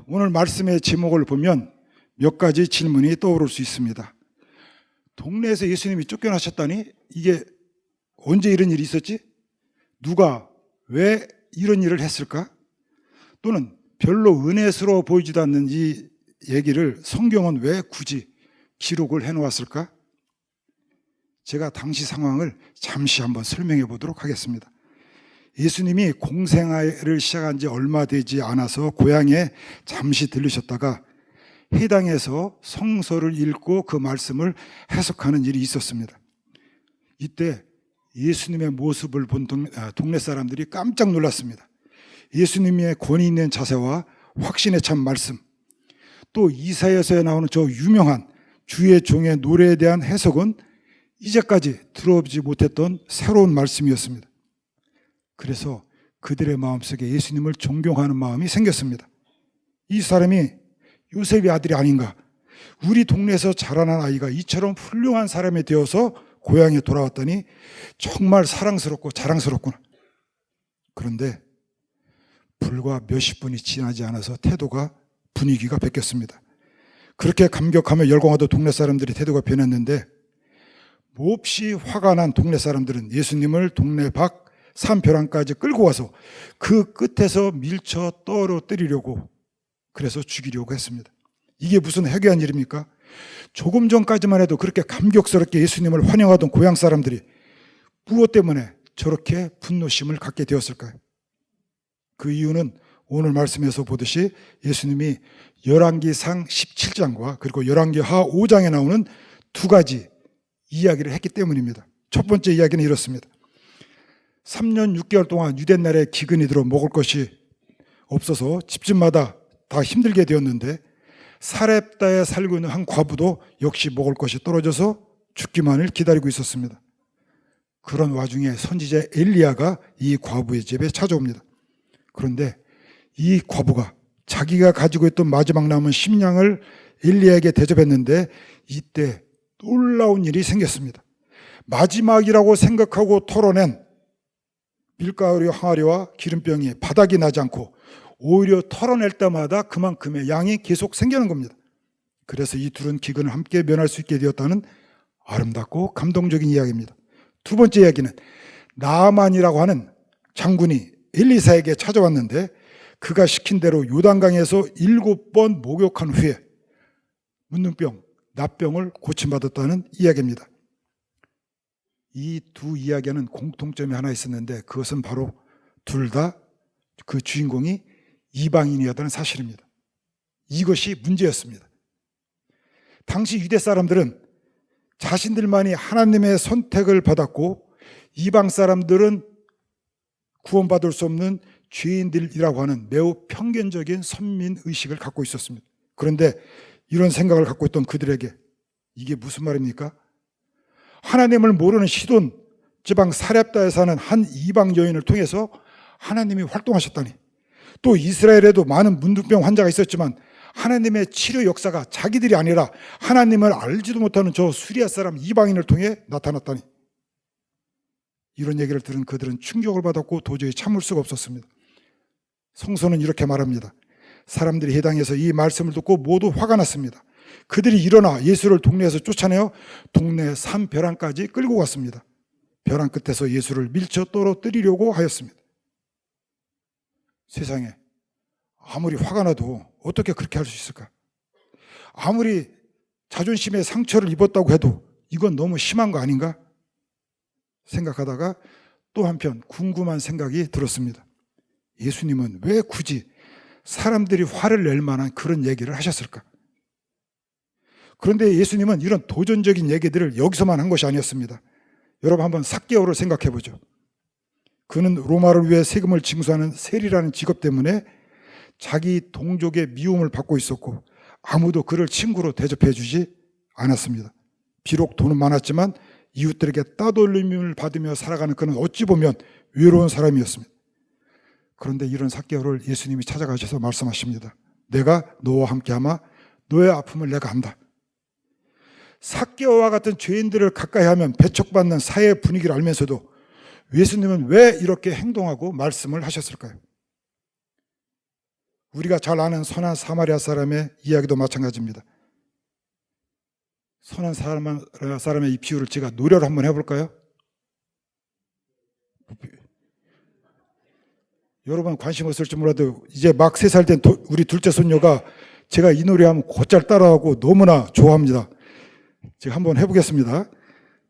오늘 말씀의 제목을 보면 몇 가지 질문이 떠오를 수 있습니다. 동네에서 예수님이 쫓겨나셨다니 이게 언제 이런 일이 있었지? 누가 왜 이런 일을 했을까? 또는 별로 은혜스러워 보이지도 않는 이 얘기를 성경은 왜 굳이 기록을 해놓았을까? 제가 당시 상황을 잠시 한번 설명해 보도록 하겠습니다. 예수님이 공생애를 시작한 지 얼마 되지 않아서 고향에 잠시 들르셨다가 해당에서 성서를 읽고 그 말씀을 해석하는 일이 있었습니다. 이때 예수님의 모습을 본 동네 사람들이 깜짝 놀랐습니다. 예수님의 권위 있는 자세와 확신에 찬 말씀, 또 이사야서에 나오는 저 유명한 주의 종의 노래에 대한 해석은 이제까지 들어보지 못했던 새로운 말씀이었습니다. 그래서 그들의 마음속에 예수님을 존경하는 마음이 생겼습니다. 이 사람이 요셉의 아들이 아닌가? 우리 동네에서 자라난 아이가 이처럼 훌륭한 사람이 되어서 고향에 돌아왔더니 정말 사랑스럽고 자랑스럽구나. 그런데 불과 몇십 분이 지나지 않아서 분위기가 바뀌었습니다. 그렇게 감격하며 열광하던 동네 사람들이 태도가 변했는데 몹시 화가 난 동네 사람들은 예수님을 동네 밖 산벼랑까지 끌고 와서 그 끝에서 밀쳐 떨어뜨리려고, 그래서 죽이려고 했습니다. 이게 무슨 해괴한 일입니까? 조금 전까지만 해도 그렇게 감격스럽게 예수님을 환영하던 고향 사람들이 무엇 때문에 저렇게 분노심을 갖게 되었을까요? 그 이유는 오늘 말씀에서 보듯이 예수님이 열왕기상 17장과 그리고 열왕기하 5장에 나오는 두 가지 이야기를 했기 때문입니다. 첫 번째 이야기는 이렇습니다. 3년 6개월 동안 유대 나라에 기근이 들어 먹을 것이 없어서 집집마다 다 힘들게 되었는데 사렙다에 살고 있는 한 과부도 역시 먹을 것이 떨어져서 죽기만을 기다리고 있었습니다. 그런 와중에 선지자 엘리야가 이 과부의 집에 찾아옵니다. 그런데 이 과부가 자기가 가지고 있던 마지막 남은 식량을 엘리야에게 대접했는데 이때 놀라운 일이 생겼습니다. 마지막이라고 생각하고 털어낸 밀가루 항아리와 기름병이 바닥이 나지 않고 오히려 털어낼 때마다 그만큼의 양이 계속 생기는 겁니다. 그래서 이 둘은 기근을 함께 면할 수 있게 되었다는 아름답고 감동적인 이야기입니다. 두 번째 이야기는 나아만이라고 하는 장군이 엘리사에게 찾아왔는데 그가 시킨 대로 요단강에서 7번 목욕한 후에 문둥병, 납병을 고침받았다는 이야기입니다. 이 두 이야기는 공통점이 하나 있었는데 그것은 바로 둘 다 그 주인공이 이방인이었다는 사실입니다. 이것이 문제였습니다. 당시 유대 사람들은 자신들만이 하나님의 선택을 받았고 이방 사람들은 구원받을 수 없는 죄인들이라고 하는 매우 편견적인 선민의식을 갖고 있었습니다. 그런데 이런 생각을 갖고 있던 그들에게 이게 무슨 말입니까? 하나님을 모르는 시돈 지방 사렙다에 사는 한 이방 여인을 통해서 하나님이 활동하셨다니, 또 이스라엘에도 많은 문둥병 환자가 있었지만 하나님의 치료 역사가 자기들이 아니라 하나님을 알지도 못하는 저 수리아 사람 이방인을 통해 나타났다니, 이런 얘기를 들은 그들은 충격을 받았고 도저히 참을 수가 없었습니다. 성서는 이렇게 말합니다. 사람들이 해당해서 이 말씀을 듣고 모두 화가 났습니다. 그들이 일어나 예수를 동네에서 쫓아내어 동네 산 벼랑까지 끌고 갔습니다. 벼랑 끝에서 예수를 밀쳐 떨어뜨리려고 하였습니다. 세상에 아무리 화가 나도 어떻게 그렇게 할 수 있을까? 아무리 자존심에 상처를 입었다고 해도 이건 너무 심한 거 아닌가? 생각하다가 또 한편 궁금한 생각이 들었습니다. 예수님은 왜 굳이 사람들이 화를 낼 만한 그런 얘기를 하셨을까? 그런데 예수님은 이런 도전적인 얘기들을 여기서만 한 것이 아니었습니다. 여러분 한번 삭개오를 생각해 보죠. 그는 로마를 위해 세금을 징수하는 세리라는 직업 때문에 자기 동족의 미움을 받고 있었고 아무도 그를 친구로 대접해 주지 않았습니다. 비록 돈은 많았지만 이웃들에게 따돌림을 받으며 살아가는 그는 어찌 보면 외로운 사람이었습니다. 그런데 이런 삭개오를 예수님이 찾아가셔서 말씀하십니다. 내가 너와 함께하마 너의 아픔을 내가 안다. 삭개오와 같은 죄인들을 가까이 하면 배척받는 사회 분위기를 알면서도 예수님은 왜 이렇게 행동하고 말씀을 하셨을까요? 우리가 잘 아는 선한 사마리아 사람의 이야기도 마찬가지입니다. 선한 사마리아 사람의 이 비유를 제가 노래로 한번 해볼까요? 여러분 관심 없을지 몰라도 이제 막 3살 된 우리 둘째 손녀가 제가 이 노래하면 곧잘 따라하고 너무나 좋아합니다. 제가 한번 해보겠습니다.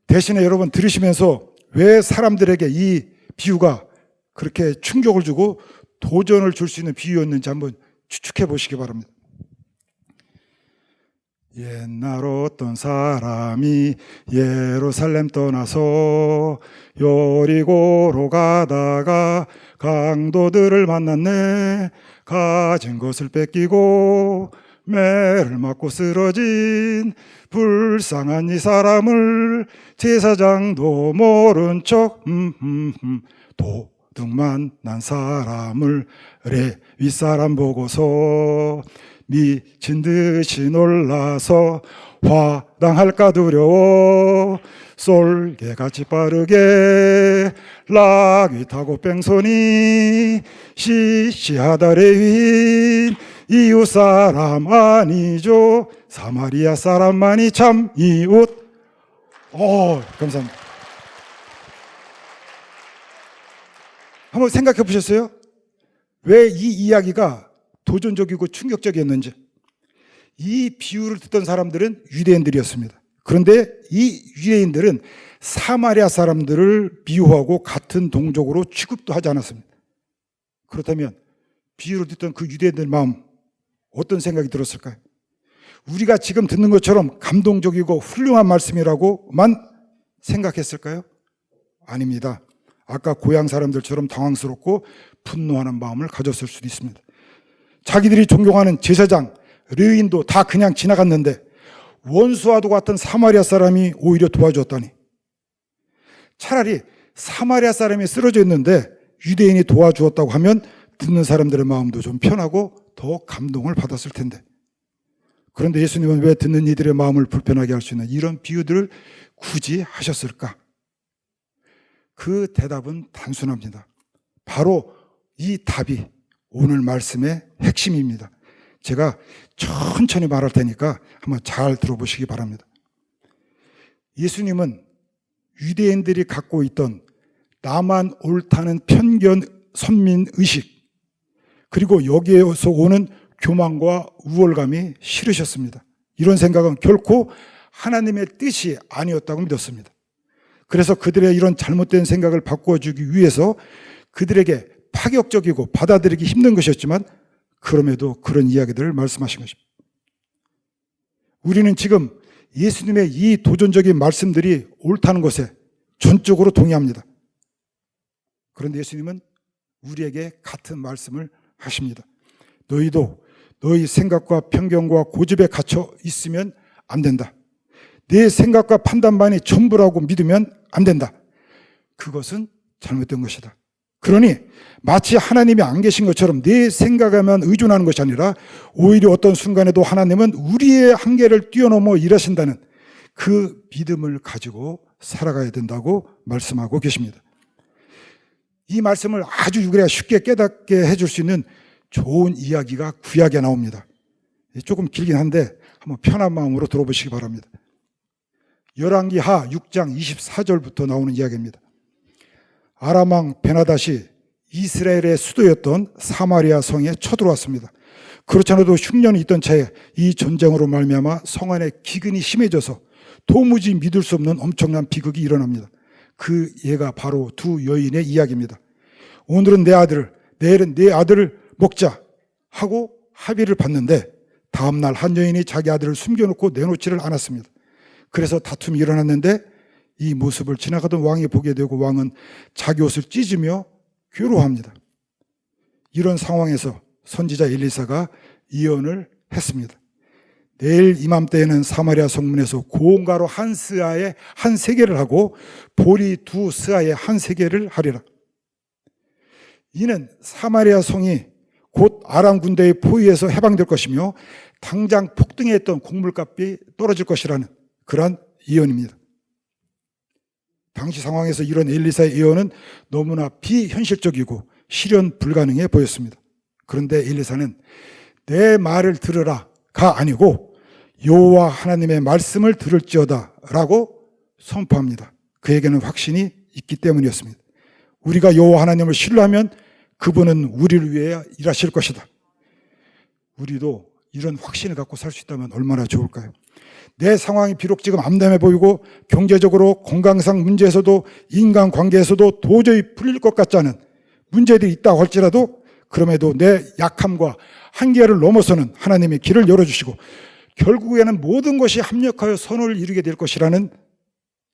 대신에 여러분 들으시면서 왜 사람들에게 이 비유가 그렇게 충격을 주고 도전을 줄 수 있는 비유였는지 한번 추측해 보시기 바랍니다. 옛날 어떤 사람이 예루살렘 떠나서 여리고로 가다가 강도들을 만났네. 가진 것을 뺏기고 매를 맞고 쓰러진 불쌍한 이 사람을 제사장도 모른 척 도둑만 난 사람을 레위 사람 보고서 미친 듯이 놀라서 화당할까 두려워 쏠개같이 빠르게 락위 타고 뺑소니 시시하다 레위인 이웃 사람 아니죠 사마리아 사람만이 참 이웃. 감사합니다. 한번 생각해 보셨어요? 왜 이 이야기가 도전적이고 충격적이었는지. 이 비유를 듣던 사람들은 유대인들이었습니다. 그런데 이 유대인들은 사마리아 사람들을 미워하고 같은 동족으로 취급도 하지 않았습니다. 그렇다면 비유를 듣던 그 유대인들 마음 어떤 생각이 들었을까요? 우리가 지금 듣는 것처럼 감동적이고 훌륭한 말씀이라고만 생각했을까요? 아닙니다. 아까 고향 사람들처럼 당황스럽고 분노하는 마음을 가졌을 수도 있습니다. 자기들이 존경하는 제사장, 레위인도 다 그냥 지나갔는데 원수와도 같은 사마리아 사람이 오히려 도와줬다니. 차라리 사마리아 사람이 쓰러져 있는데 유대인이 도와주었다고 하면 듣는 사람들의 마음도 좀 편하고 더 감동을 받았을 텐데. 그런데 예수님은 왜 듣는 이들의 마음을 불편하게 할 수 있는 이런 비유들을 굳이 하셨을까? 그 대답은 단순합니다. 바로 이 답이 오늘 말씀의 핵심입니다. 제가 천천히 말할 테니까 한번 잘 들어보시기 바랍니다. 예수님은 유대인들이 갖고 있던 나만 옳다는 편견, 선민의식, 그리고 여기에서 오는 교만과 우월감이 싫으셨습니다. 이런 생각은 결코 하나님의 뜻이 아니었다고 믿었습니다. 그래서 그들의 이런 잘못된 생각을 바꿔주기 위해서 그들에게 파격적이고 받아들이기 힘든 것이었지만 그럼에도 그런 이야기들을 말씀하신 것입니다. 우리는 지금 예수님의 이 도전적인 말씀들이 옳다는 것에 전적으로 동의합니다. 그런데 예수님은 우리에게 같은 말씀을 하십니다. 너희도 너희 생각과 편견과 고집에 갇혀 있으면 안 된다. 내 생각과 판단만이 전부라고 믿으면 안 된다. 그것은 잘못된 것이다. 그러니 마치 하나님이 안 계신 것처럼 내 생각에만 의존하는 것이 아니라 오히려 어떤 순간에도 하나님은 우리의 한계를 뛰어넘어 일하신다는 그 믿음을 가지고 살아가야 된다고 말씀하고 계십니다. 이 말씀을 아주 우리가 쉽게 깨닫게 해줄 수 있는 좋은 이야기가 구약에 나옵니다. 조금 길긴 한데 한번 편한 마음으로 들어보시기 바랍니다. 열왕기하 6장 24절부터 나오는 이야기입니다. 아람 왕 베나닷이 이스라엘의 수도였던 사마리아 성에 쳐들어왔습니다. 그렇지 않아도 흉년이 있던 차에 이 전쟁으로 말미암아 성 안에 기근이 심해져서 도무지 믿을 수 없는 엄청난 비극이 일어납니다. 그 예가 바로 두 여인의 이야기입니다. 오늘은 내 아들을, 내일은 내 아들을 먹자 하고 합의를 봤는데 다음날 한 여인이 자기 아들을 숨겨놓고 내놓지를 않았습니다. 그래서 다툼이 일어났는데 이 모습을 지나가던 왕이 보게 되고 왕은 자기 옷을 찢으며 괴로워합니다. 이런 상황에서 선지자 엘리사가 예언을 했습니다. 내일 이맘때에는 사마리아 성문에서 고온가루 한 스아에 한 세겔을 하고 보리 두 스아에 한 세겔을 하리라. 이는 사마리아 성이 곧 아람 군대의 포위에서 해방될 것이며 당장 폭등했던 곡물값이 떨어질 것이라는 그러한 예언입니다. 당시 상황에서 이런 엘리사의 예언은 너무나 비현실적이고 실현 불가능해 보였습니다. 그런데 엘리사는 내 말을 들으라가 아니고 여호와 하나님의 말씀을 들을지어다 라고 선포합니다. 그에게는 확신이 있기 때문이었습니다. 우리가 여호와 하나님을 신뢰하면 그분은 우리를 위해 일하실 것이다. 우리도 이런 확신을 갖고 살 수 있다면 얼마나 좋을까요? 내 상황이 비록 지금 암담해 보이고 경제적으로 건강상 문제에서도 인간관계에서도 도저히 풀릴 것 같지 않은 문제들이 있다고 할지라도 그럼에도 내 약함과 한계를 넘어서는 하나님의 길을 열어주시고 결국에는 모든 것이 합력하여 선을 이루게 될 것이라는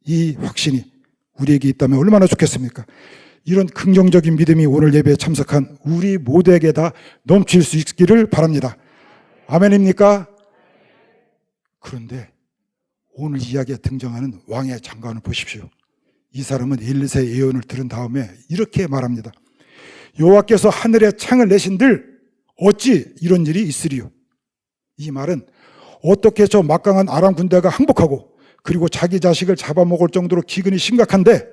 이 확신이 우리에게 있다면 얼마나 좋겠습니까? 이런 긍정적인 믿음이 오늘 예배에 참석한 우리 모두에게 다 넘칠 수 있기를 바랍니다. 아멘입니까? 그런데 오늘 이야기에 등장하는 왕의 장관을 보십시오. 이 사람은 엘리사의 예언을 들은 다음에 이렇게 말합니다. 여호와께서 하늘에 창을 내신들 어찌 이런 일이 있으리요? 이 말은 어떻게 저 막강한 아람 군대가 항복하고 그리고 자기 자식을 잡아먹을 정도로 기근이 심각한데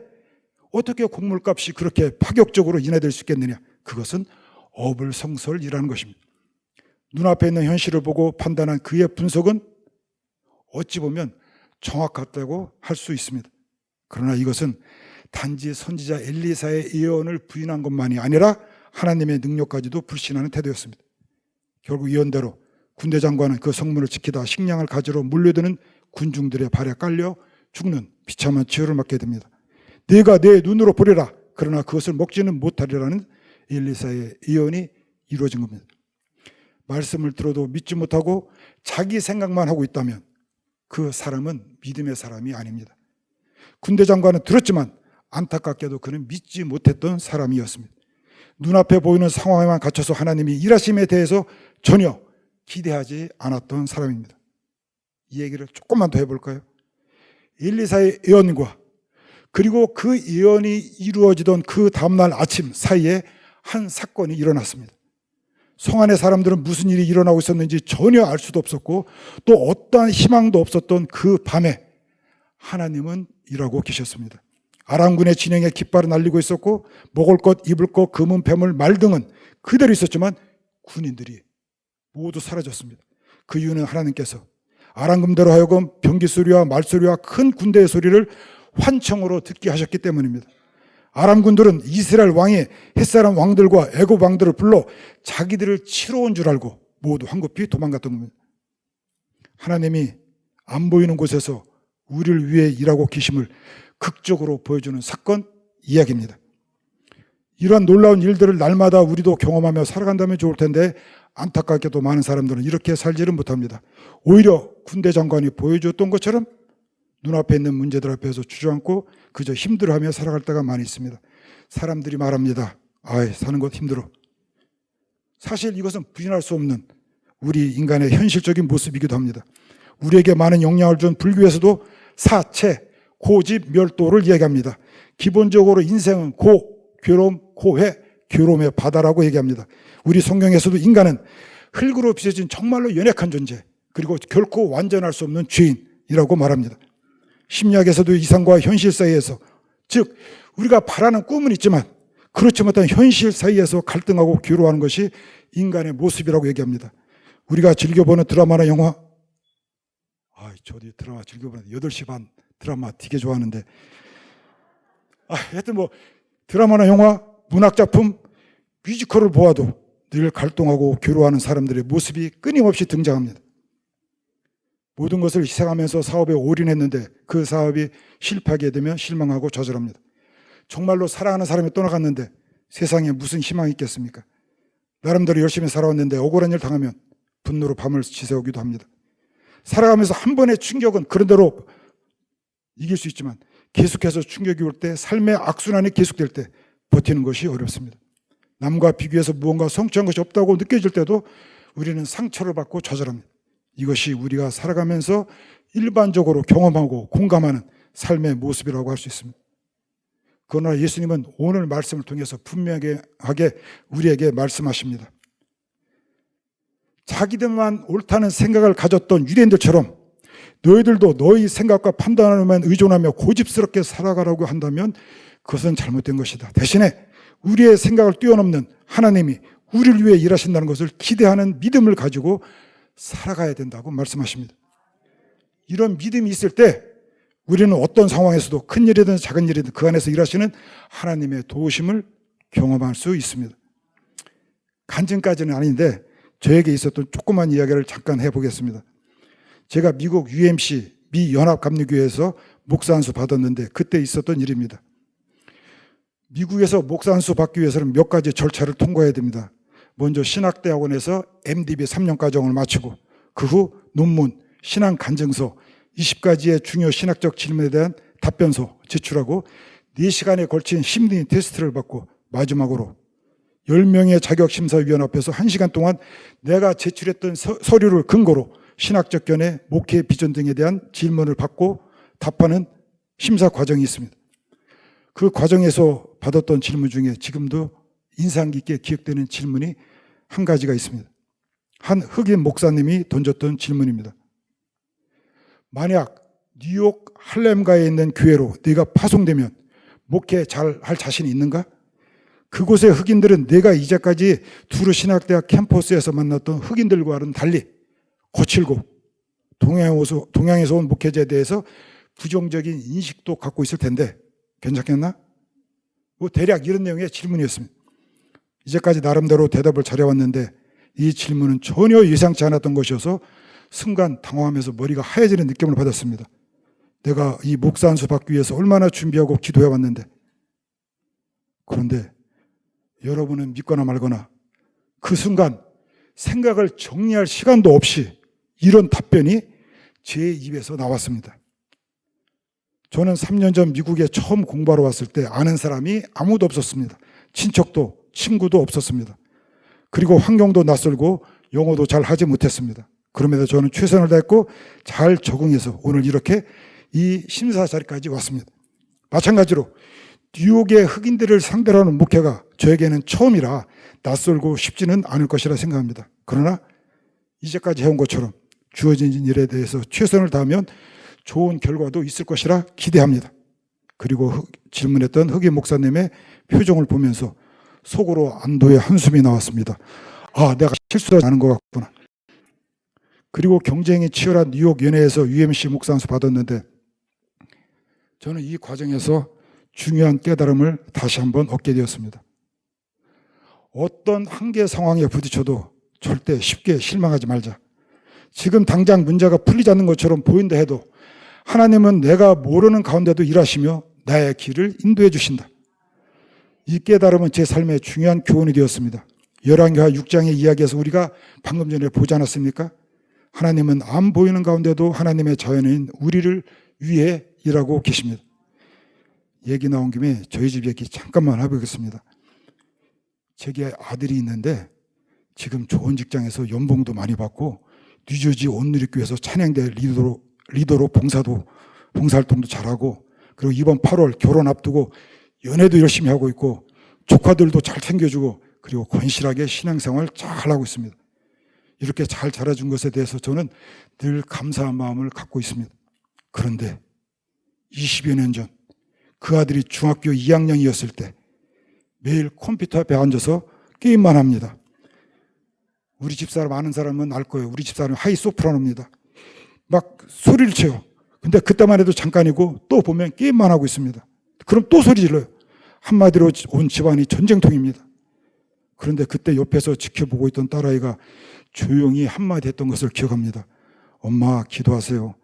어떻게 곡물값이 그렇게 파격적으로 인하될 수 있겠느냐? 그것은 어불성설이라는 것입니다. 눈앞에 있는 현실을 보고 판단한 그의 분석은 어찌 보면 정확하다고 할 수 있습니다. 그러나 이것은 단지 선지자 엘리사의 예언을 부인한 것만이 아니라 하나님의 능력까지도 불신하는 태도였습니다. 결국 예언대로 군대 장관은 그 성문을 지키다 식량을 가지러 몰려드는 군중들의 발에 깔려 죽는 비참한 치유를 맞게 됩니다. 내가 내 눈으로 보리라 그러나 그것을 먹지는 못하리라는 엘리사의 예언이 이루어진 겁니다. 말씀을 들어도 믿지 못하고 자기 생각만 하고 있다면 그 사람은 믿음의 사람이 아닙니다. 군대 장관은 들었지만 안타깝게도 그는 믿지 못했던 사람이었습니다. 눈앞에 보이는 상황에만 갇혀서 하나님이 일하심에 대해서 전혀 기대하지 않았던 사람입니다. 이 얘기를 조금만 더 해볼까요? 엘리사의 예언과 그리고 그 예언이 이루어지던 그 다음날 아침 사이에 한 사건이 일어났습니다. 성 안의 사람들은 무슨 일이 일어나고 있었는지 전혀 알 수도 없었고 또 어떠한 희망도 없었던 그 밤에 하나님은 일하고 계셨습니다. 아람군의 진영에 깃발을 날리고 있었고 먹을 것, 입을 것, 금은, 뱀을, 말 등은 그대로 있었지만 군인들이 모두 사라졌습니다. 그 이유는 하나님께서 아람군대로 하여금 병기 소리와 말소리와 큰 군대의 소리를 환청으로 듣게 하셨기 때문입니다. 아람군들은 이스라엘 왕이 햇사람 왕들과 애굽 왕들을 불러 자기들을 치러 온 줄 알고 모두 황급히 도망갔던 겁니다. 하나님이 안 보이는 곳에서 우리를 위해 일하고 계심을 극적으로 보여주는 사건 이야기입니다. 이러한 놀라운 일들을 날마다 우리도 경험하며 살아간다면 좋을 텐데 안타깝게도 많은 사람들은 이렇게 살지를 못합니다. 오히려 군대 장관이 보여줬던 것처럼 눈앞에 있는 문제들 앞에서 주저앉고 그저 힘들어하며 살아갈 때가 많이 있습니다. 사람들이 말합니다. 사는 것 힘들어. 사실 이것은 부인할 수 없는 우리 인간의 현실적인 모습이기도 합니다. 우리에게 많은 영향을 준 불교에서도 사체, 고집, 멸도를 이야기합니다. 기본적으로 인생은 괴로움, 고회, 괴로움의 바다라고 얘기합니다. 우리 성경에서도 인간은 흙으로 빚어진 정말로 연약한 존재, 그리고 결코 완전할 수 없는 죄인이라고 말합니다. 심리학에서도 이상과 현실 사이에서, 즉 우리가 바라는 꿈은 있지만 그렇지 못한 현실 사이에서 갈등하고 괴로워하는 것이 인간의 모습이라고 얘기합니다. 우리가 즐겨보는 드라마나 영화, 저도 드라마 즐겨보는 8시 반 드라마 되게 좋아하는데 하여튼 드라마나 영화, 문학작품, 뮤지컬을 보아도 늘 갈등하고 괴로워하는 사람들의 모습이 끊임없이 등장합니다. 모든 것을 희생하면서 사업에 올인했는데 그 사업이 실패하게 되면 실망하고 좌절합니다. 정말로 사랑하는 사람이 떠나갔는데 세상에 무슨 희망이 있겠습니까? 나름대로 열심히 살아왔는데 억울한 일 당하면 분노로 밤을 지새우기도 합니다. 살아가면서 한 번의 충격은 그런대로 이길 수 있지만 계속해서 충격이 올 때, 삶의 악순환이 계속될 때 버티는 것이 어렵습니다. 남과 비교해서 무언가 성취한 것이 없다고 느껴질 때도 우리는 상처를 받고 좌절합니다. 이것이 우리가 살아가면서 일반적으로 경험하고 공감하는 삶의 모습이라고 할 수 있습니다. 그러나 예수님은 오늘 말씀을 통해서 분명하게 우리에게 말씀하십니다. 자기들만 옳다는 생각을 가졌던 유대인들처럼 너희들도 너희 생각과 판단에만 의존하며 고집스럽게 살아가라고 한다면 그것은 잘못된 것이다. 대신에 우리의 생각을 뛰어넘는 하나님이 우리를 위해 일하신다는 것을 기대하는 믿음을 가지고 살아가야 된다고 말씀하십니다. 이런 믿음이 있을 때 우리는 어떤 상황에서도 큰 일이든 작은 일이든 그 안에서 일하시는 하나님의 도우심을 경험할 수 있습니다. 간증까지는 아닌데 저에게 있었던 조그만 이야기를 잠깐 해보겠습니다. 제가 미국 UMC 미 연합감리교회에서 목사 안수 받았는데 그때 있었던 일입니다. 미국에서 목사 안수 받기 위해서는 몇 가지 절차를 통과해야 됩니다. 먼저 신학대학원에서 MDB 3년 과정을 마치고 그 후 논문, 신앙 간증서, 20가지의 중요 신학적 질문에 대한 답변서 제출하고 4시간에 걸친 심리 테스트를 받고 마지막으로 10명의 자격심사위원 앞에서 1시간 동안 내가 제출했던 서류를 근거로 신학적 견해, 목회 비전 등에 대한 질문을 받고 답하는 심사 과정이 있습니다. 그 과정에서 받았던 질문 중에 지금도 인상 깊게 기억되는 질문이 한 가지가 있습니다. 한 흑인 목사님이 던졌던 질문입니다. 만약 뉴욕 할렘가에 있는 교회로 네가 파송되면 목회 잘 할 자신이 있는가? 그곳의 흑인들은 내가 이제까지 두루 신학대학 캠퍼스에서 만났던 흑인들과는 달리 거칠고 동양에서 온 목회자에 대해서 부정적인 인식도 갖고 있을 텐데 괜찮겠나? 뭐 대략 이런 내용의 질문이었습니다. 이제까지 나름대로 대답을 잘해왔는데 이 질문은 전혀 예상치 않았던 것이어서 순간 당황하면서 머리가 하얘지는 느낌을 받았습니다. 내가 이 목사 안수 받기 위해서 얼마나 준비하고 기도해왔는데, 그런데 여러분은 믿거나 말거나 그 순간 생각을 정리할 시간도 없이 이런 답변이 제 입에서 나왔습니다. 저는 3년 전 미국에 처음 공부하러 왔을 때 아는 사람이 아무도 없었습니다. 친척도 친구도 없었습니다. 그리고 환경도 낯설고 영어도 잘 하지 못했습니다. 그럼에도 저는 최선을 다했고 잘 적응해서 오늘 이렇게 이 심사 자리까지 왔습니다. 마찬가지로 뉴욕의 흑인들을 상대로 하는 목회가 저에게는 처음이라 낯설고 쉽지는 않을 것이라 생각합니다. 그러나 이제까지 해온 것처럼 주어진 일에 대해서 최선을 다하면 좋은 결과도 있을 것이라 기대합니다. 그리고 질문했던 흑인 목사님의 표정을 보면서 속으로 안도의 한숨이 나왔습니다. 아, 내가 실수하지 않은 것 같구나. 그리고 경쟁이 치열한 뉴욕 연회에서 UMC 목사 안수 받았는데 저는 이 과정에서 중요한 깨달음을 다시 한번 얻게 되었습니다. 어떤 한계 상황에 부딪혀도 절대 쉽게 실망하지 말자. 지금 당장 문제가 풀리지 않는 것처럼 보인다 해도 하나님은 내가 모르는 가운데도 일하시며 나의 길을 인도해 주신다. 이 깨달음은 제 삶의 중요한 교훈이 되었습니다. 열왕기하 6장의 이야기에서 우리가 방금 전에 보지 않았습니까? 하나님은 안 보이는 가운데도 하나님의 자연인 우리를 위해 일하고 계십니다. 얘기 나온 김에 저희 집 얘기 잠깐만 해보겠습니다. 제게 아들이 있는데 지금 좋은 직장에서 연봉도 많이 받고 뉴저지 온누리교회에서 찬양대 리더로 봉사활동도 잘하고 그리고 이번 8월 결혼 앞두고 연애도 열심히 하고 있고 조카들도 잘 챙겨주고 그리고 건실하게 신앙생활 잘 하고 있습니다. 이렇게 잘 자라준 것에 대해서 저는 늘 감사한 마음을 갖고 있습니다. 그런데 20여 년 전 그 아들이 중학교 2학년이었을 때 매일 컴퓨터 앞에 앉아서 게임만 합니다. 우리 집사람 아는 사람은 알 거예요. 우리 집사람은 하이 소프라노입니다. 막 소리를 쳐요. 근데 그때만 해도 잠깐이고 또 보면 게임만 하고 있습니다. 그럼 또 소리 질러요. 한마디로 온 집안이 전쟁통입니다. 그런데 그때 옆에서 지켜보고 있던 딸아이가 조용히 한마디 했던 것을 기억합니다. 엄마 기도하세요.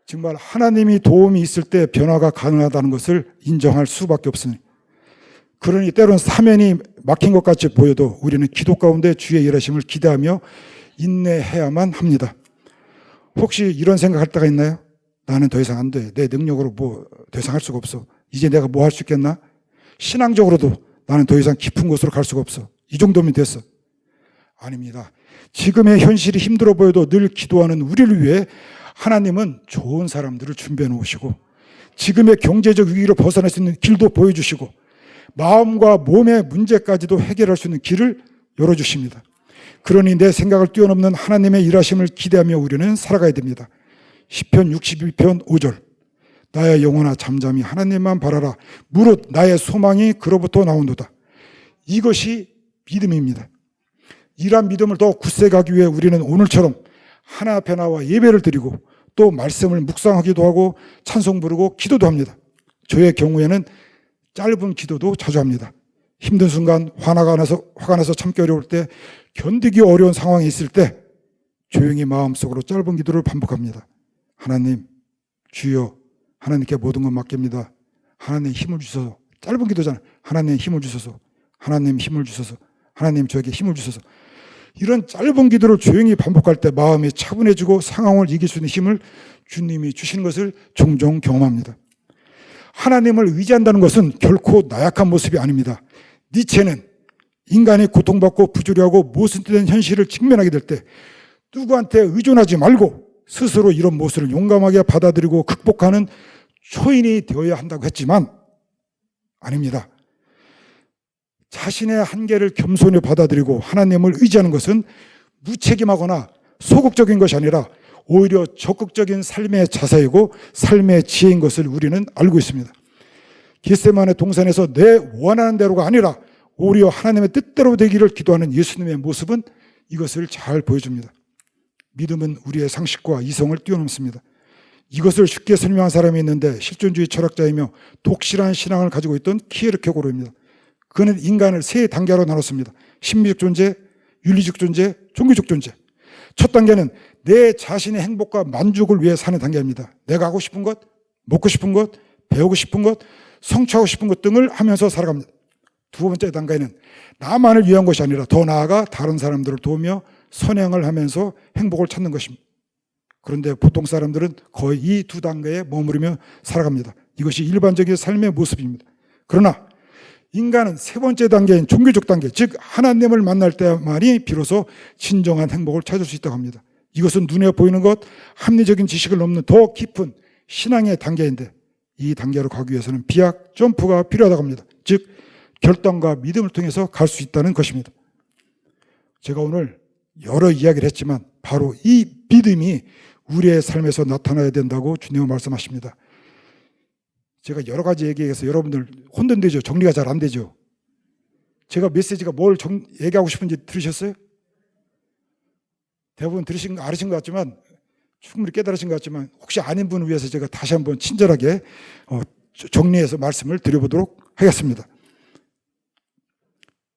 정말 하나님이 도움이 있을 때 변화가 가능하다는 것을 인정할 수밖에 없으니 그러니 때론 사면이 막힌 것 같이 보여도 우리는 기도 가운데 주의 일하심을 기대하며 인내해야만 합니다. 혹시 이런 생각할 때가 있나요? 나는 더 이상 안 돼. 내 능력으로 뭐 더 이상 할 수가 없어. 이제 내가 뭐 할 수 있겠나? 신앙적으로도 나는 더 이상 깊은 곳으로 갈 수가 없어. 이 정도면 됐어. 아닙니다. 지금의 현실이 힘들어 보여도 늘 기도하는 우리를 위해 하나님은 좋은 사람들을 준비해 놓으시고 지금의 경제적 위기로 벗어날 수 있는 길도 보여주시고 마음과 몸의 문제까지도 해결할 수 있는 길을 열어주십니다. 그러니 내 생각을 뛰어넘는 하나님의 일하심을 기대하며 우리는 살아가야 됩니다. 시편 62편 5절 나의 영혼아 잠잠히 하나님만 바라라. 무릇 나의 소망이 그로부터 나온도다. 이것이 믿음입니다. 이러한 믿음을 더 굳세게 하기 위해 우리는 오늘처럼 하나 앞에 나와 예배를 드리고 또 말씀을 묵상하기도 하고 찬송 부르고 기도도 합니다. 저의 경우에는 짧은 기도도 자주 합니다. 힘든 순간 화가 나서 참기 어려울 때, 견디기 어려운 상황이 있을 때 조용히 마음속으로 짧은 기도를 반복합니다. 하나님, 주여, 하나님께 모든 것 맡깁니다. 하나님 힘을 주소서. 짧은 기도잖아요. 하나님 힘을 주소서. 하나님 힘을 주소서. 하나님 저에게 힘을 주소서. 이런 짧은 기도를 조용히 반복할 때 마음이 차분해지고 상황을 이길 수 있는 힘을 주님이 주시는 것을 종종 경험합니다. 하나님을 의지한다는 것은 결코 나약한 모습이 아닙니다. 니체는 인간이 고통받고 부조리하고 모순된 현실을 직면하게 될 때 누구한테 의존하지 말고 스스로 이런 모습을 용감하게 받아들이고 극복하는 초인이 되어야 한다고 했지만 아닙니다. 자신의 한계를 겸손히 받아들이고 하나님을 의지하는 것은 무책임하거나 소극적인 것이 아니라 오히려 적극적인 삶의 자세이고 삶의 지혜인 것을 우리는 알고 있습니다. 겟세마네 동산에서 내 원하는 대로가 아니라 오히려 하나님의 뜻대로 되기를 기도하는 예수님의 모습은 이것을 잘 보여줍니다. 믿음은 우리의 상식과 이성을 뛰어넘습니다. 이것을 쉽게 설명한 사람이 있는데 실존주의 철학자이며 독실한 신앙을 가지고 있던 키에르케고르입니다. 그는 인간을 세 단계로 나눴습니다. 심리적 존재, 윤리적 존재, 종교적 존재. 첫 단계는 내 자신의 행복과 만족을 위해 사는 단계입니다. 내가 하고 싶은 것, 먹고 싶은 것, 배우고 싶은 것, 성취하고 싶은 것 등을 하면서 살아갑니다. 두 번째 단계는 나만을 위한 것이 아니라 더 나아가 다른 사람들을 도우며 선행을 하면서 행복을 찾는 것입니다. 그런데 보통 사람들은 거의 이 두 단계에 머무르며 살아갑니다. 이것이 일반적인 삶의 모습입니다. 그러나 인간은 세 번째 단계인 종교적 단계, 즉 하나님을 만날 때만이 비로소 진정한 행복을 찾을 수 있다고 합니다. 이것은 눈에 보이는 것, 합리적인 지식을 넘는 더 깊은 신앙의 단계인데 이 단계로 가기 위해서는 비약 점프가 필요하다고 합니다. 즉 결단과 믿음을 통해서 갈 수 있다는 것입니다. 제가 오늘 여러 이야기를 했지만 바로 이 믿음이 우리의 삶에서 나타나야 된다고 주님은 말씀하십니다. 제가 여러 가지 얘기해서 여러분들 혼돈되죠. 정리가 잘 안 되죠. 제가 메시지가 뭘 얘기하고 싶은지 들으셨어요? 대부분 알으신 것 같지만 충분히 깨달으신 것 같지만 혹시 아닌 분을 위해서 제가 다시 한번 친절하게 정리해서 말씀을 드려보도록 하겠습니다.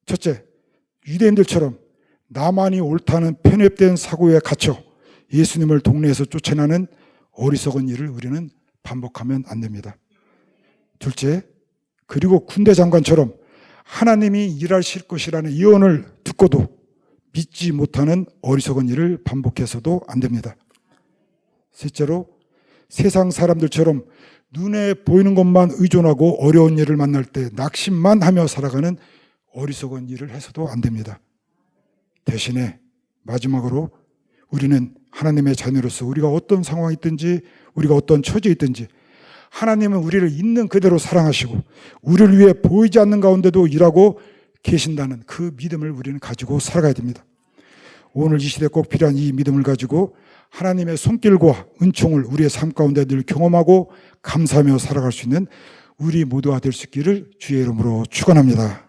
첫째, 유대인들처럼 나만이 옳다는 편협된 사고에 갇혀 예수님을 동네에서 쫓아내는 어리석은 일을 우리는 반복하면 안 됩니다. 둘째, 그리고 군대 장관처럼 하나님이 일하실 것이라는 예언을 듣고도 믿지 못하는 어리석은 일을 반복해서도 안 됩니다. 셋째로, 세상 사람들처럼 눈에 보이는 것만 의존하고 어려운 일을 만날 때 낙심만 하며 살아가는 어리석은 일을 해서도 안 됩니다. 대신에 마지막으로 우리는 하나님의 자녀로서 우리가 어떤 상황이 있든지 우리가 어떤 처지에 있든지 하나님은 우리를 있는 그대로 사랑하시고 우리를 위해 보이지 않는 가운데도 일하고 계신다는 그 믿음을 우리는 가지고 살아가야 됩니다. 오늘 이 시대에 꼭 필요한 이 믿음을 가지고 하나님의 손길과 은총을 우리의 삶 가운데 늘 경험하고 감사하며 살아갈 수 있는 우리 모두가 될 수 있기를 주의 이름으로 축원합니다.